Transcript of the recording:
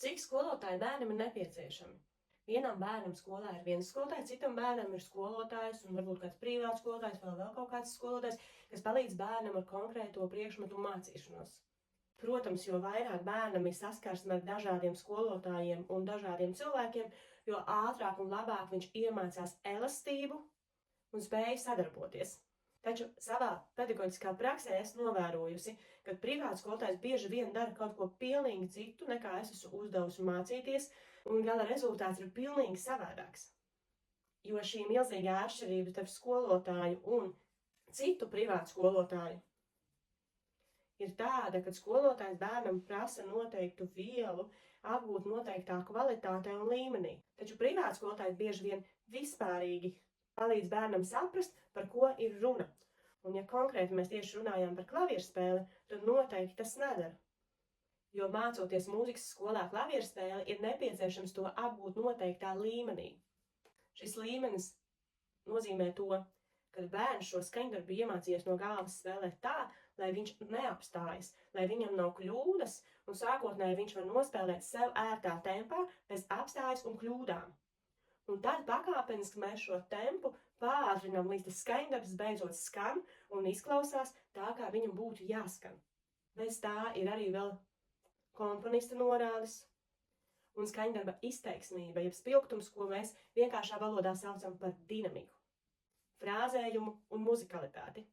Cik skolotāji bērnam ir nepieciešami? Vienam bērnam skolā ir viens skolotājs, citam bērnam ir skolotājs un varbūt kāds privāts skolotājs, vēl kaut kāds skolotājs, kas palīdz bērnam ar konkrēto priekšmetu mācīšanos. Protams, jo vairāk bērnam ir saskarsme ar dažādiem skolotājiem un dažādiem cilvēkiem, jo ātrāk un labāk viņš iemācās elastību un spēja sadarboties. Taču savā pedagoģiskā praksē esmu novērojusi, ka privāts skolotājs bieži vien dara kaut ko pilnīgi citu, nekā es esmu uzdevusi mācīties, un gala rezultāts ir pilnīgi savādāks. Jo šī milzīgā atšķirība starp skolotāju un citu privātu skolotāju ir tāda, ka skolotājs bērnam prasa noteiktu vielu, apgūt noteiktā kvalitātē un līmenī. Taču privāts skolotājs bieži vien vispārīgi palīdz bērnam saprast, par ko ir runa. Un ja konkrēti mēs tieši runājām par klavierspēli, tad noteikti tas nedara. Jo mācoties mūzikas skolā klavierspēli, ir nepieciešams to apgūt noteiktā līmenī. Šis līmenis nozīmē to, ka bērns šo skaņdarbu iemācījies no galvas spēlēt tā, lai viņš neapstājas, lai viņam nav kļūdas, un sākotnēji viņš var nospēlēt sev ērtā tempā, bez apstājas un kļūdām. Un tad pakāpeniski mēs šo tempu pātrinām, līdz tas skaņdarbs beidzot skan un izklausās tā, kā viņam būtu jāskan. Bez tā ir arī vēl komponista norādes un skaņdarba izteiksmība, jeb spilgtums, ko mēs vienkāršā valodā saucam par dinamiku, frāzējumu un muzikalitāti.